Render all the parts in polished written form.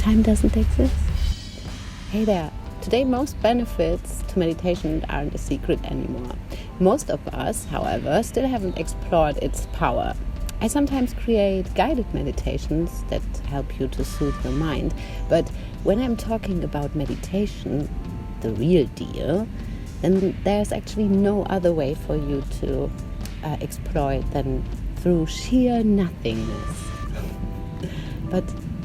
time doesn't exist. Hey there. Today, most benefits to meditation aren't a secret anymore. Most of us, however, still haven't explored its power. I sometimes create guided meditations that help you to soothe your mind. But when I'm talking about meditation, the real deal, then there's actually no other way for you to explore it than through sheer nothingness. But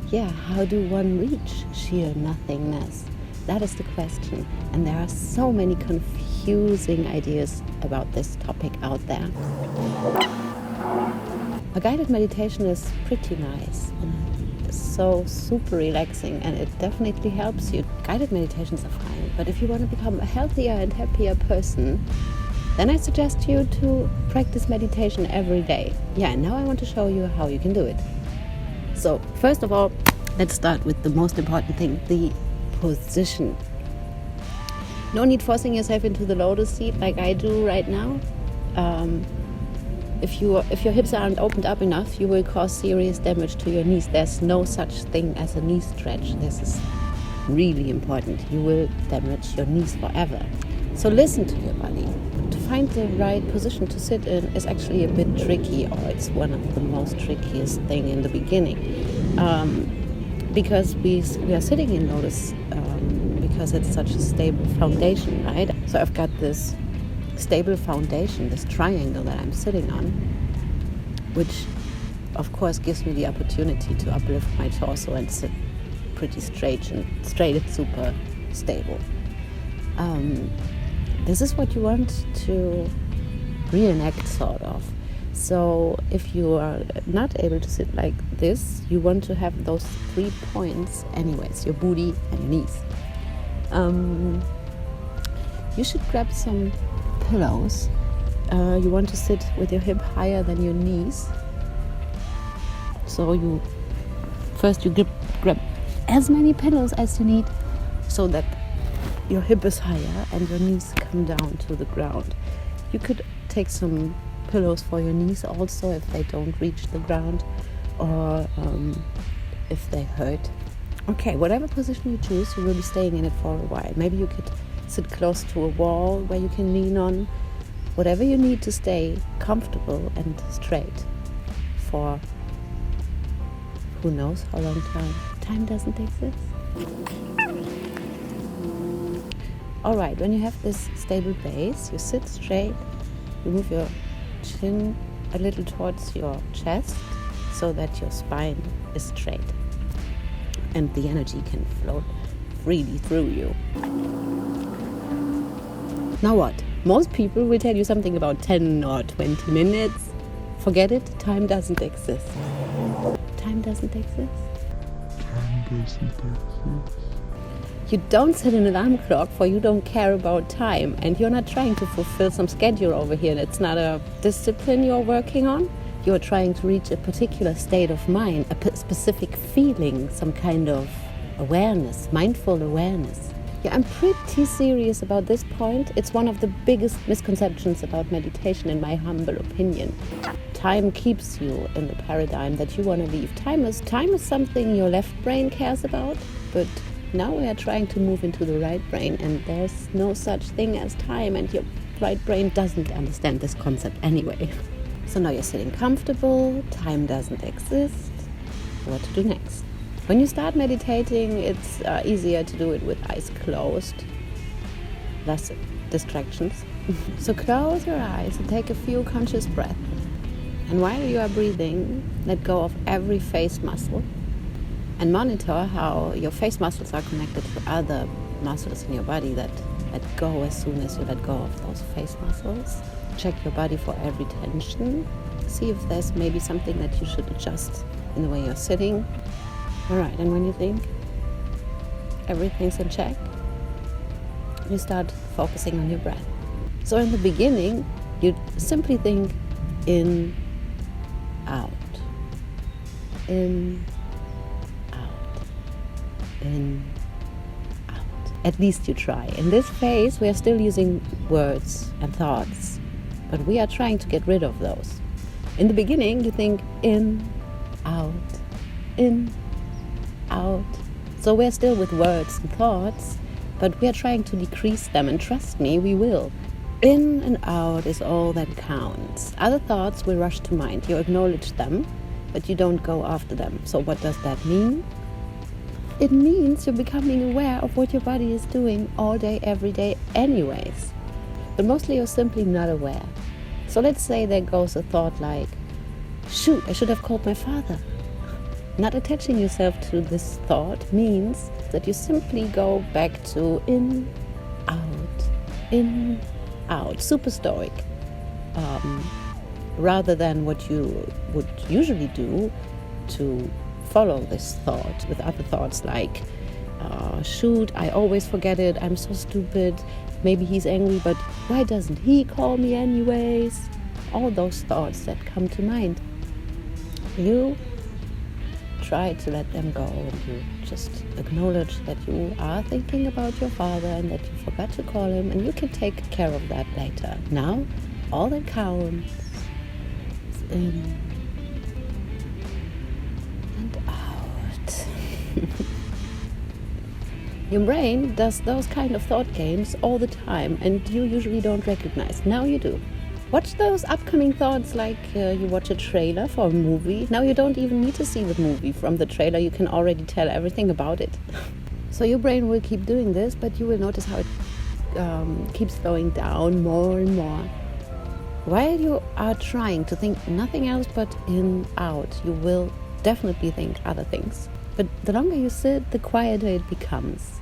yeah, how do one reach sheer nothingness? That is the question. And there are so many confusing ideas about this topic out there. A guided meditation is pretty nice. It's so super relaxing and it definitely helps you. Guided meditations are fine, but if you want to become a healthier and happier person, then I suggest you to practice meditation every day. Yeah, and now I want to show you how you can do it. So, first of all, let's start with the most important thing, the position. No need forcing yourself into the lotus seat like I do right now. If your hips aren't opened up enough, you will cause serious damage to your knees. There's no such thing as a knee stretch. This is really important. You will damage your knees forever. So listen to your body. To find the right position to sit in is actually a bit tricky, or it's one of the most trickiest thing in the beginning. Because we are sitting in lotus because it's such a stable foundation, right? So I've got this stable foundation, this triangle that I'm sitting on, which of course gives me the opportunity to uplift my torso and sit pretty straight and super stable. This is what you want to reenact, sort of. So if you are not able to sit like this, you want to have those 3 points anyways, your booty and your knees. You should grab some pillows. You want to sit with your hip higher than your knees. So you grab as many pillows as you need so that your hip is higher and your knees come down to the ground. You could take some pillows for your knees also if they don't reach the ground or if they hurt. Okay, whatever position you choose, you will be staying in it for a while. Maybe you could sit close to a wall where you can lean on. Whatever you need to stay comfortable and straight for who knows how long time. Time doesn't exist. Alright, when you have this stable base, you sit straight, you move your chin a little towards your chest so that your spine is straight and the energy can flow freely through you. Now what? Most people will tell you something about 10 or 20 minutes. Forget it, time doesn't exist. Time doesn't exist? Time doesn't exist. You don't set an alarm clock, for you don't care about time, and you're not trying to fulfill some schedule over here. It's not a discipline you're working on. You're trying to reach a particular state of mind, a specific feeling, some kind of awareness, mindful awareness. Yeah, I'm pretty serious about this point. It's one of the biggest misconceptions about meditation, in my humble opinion. Time keeps you in the paradigm that you want to leave. Time is something your left brain cares about, but now we are trying to move into the right brain, and there's no such thing as time, and your right brain doesn't understand this concept anyway. So now you're sitting comfortable, time doesn't exist. What to do next? When you start meditating, it's easier to do it with eyes closed, less distractions. So close your eyes and take a few conscious breaths. And while you are breathing, let go of every face muscle. And monitor how your face muscles are connected to other muscles in your body that let go as soon as you let go of those face muscles. Check your body for every tension. See if there's maybe something that you should adjust in the way you're sitting. Alright, and when you think everything's in check, you start focusing on your breath. So in the beginning, you simply think in, out, in, in, out. At least you try. In this phase, we are still using words and thoughts, but we are trying to get rid of those. In the beginning, you think in, out, So we're still with words and thoughts, but we're trying to decrease them, and trust me, we will. In and out is all that counts. Other thoughts will rush to mind. You acknowledge them, but you don't go after them. So what does that mean? It means you're becoming aware of what your body is doing all day, every day anyways. But mostly you're simply not aware. So let's say there goes a thought like, shoot, I should have called my father. Not attaching yourself to this thought means that you simply go back to in, out, super stoic. Rather than what you would usually do to follow this thought with other thoughts like, shoot, I always forget it, I'm so stupid, maybe he's angry, but why doesn't he call me anyways? All those thoughts that come to mind. You try to let them go, and you just acknowledge that you are thinking about your father and that you forgot to call him, and you can take care of that later. Now, all that counts is in and out. Your brain does those kind of thought games all the time, and you usually don't recognize. Now you do. Watch those upcoming thoughts like you watch a trailer for a movie. Now you don't even need to see the movie. From the trailer you can already tell everything about it. So your brain will keep doing this, but you will notice how it keeps slowing down more and more. While you are trying to think nothing else but in, out, you will definitely think other things. But the longer you sit, the quieter it becomes.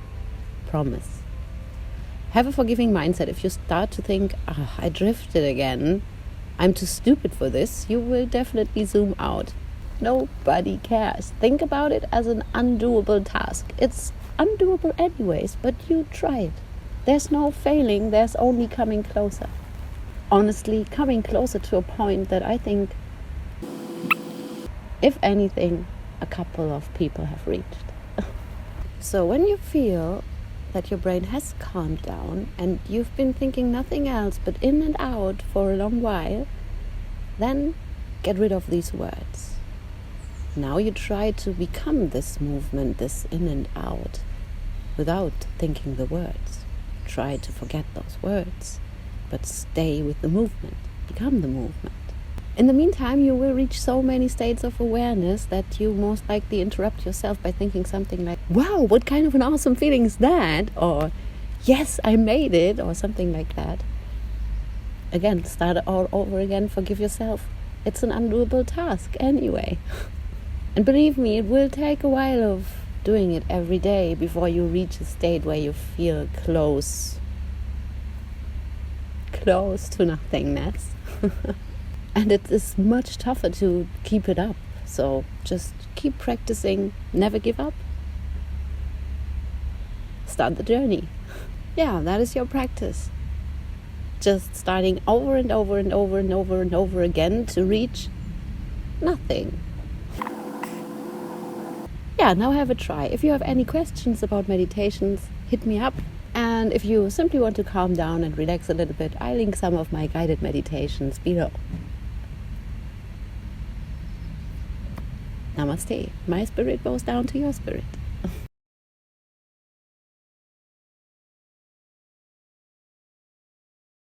Promise. Have a forgiving mindset. If you start to think, I drifted again, I'm too stupid for this, you will definitely zoom out. Nobody cares. Think about it as an undoable task. It's undoable anyways, but you try it. There's no failing, there's only coming closer. Honestly, coming closer to a point that I think, if anything, a couple of people have reached. So when you feel that your brain has calmed down and you've been thinking nothing else but in and out for a long while, then get rid of these words. Now you try to become this movement, this in and out, without thinking the words. Try to forget those words, but stay with the movement, become the movement. In the meantime, you will reach so many states of awareness that you most likely interrupt yourself by thinking something like, wow, what kind of an awesome feeling is that? Or, yes, I made it, or something like that. Again, start all over again, forgive yourself. It's an undoable task anyway. And believe me, it will take a while of doing it every day before you reach a state where you feel close to nothingness. And it is much tougher to keep it up. So just keep practicing, never give up. Start the journey. Yeah, that is your practice. Just starting over and over and over and over and over again to reach nothing. Yeah, now have a try. If you have any questions about meditations, hit me up. And if you simply want to calm down and relax a little bit, I link some of my guided meditations below. Namaste. My spirit bows down to your spirit.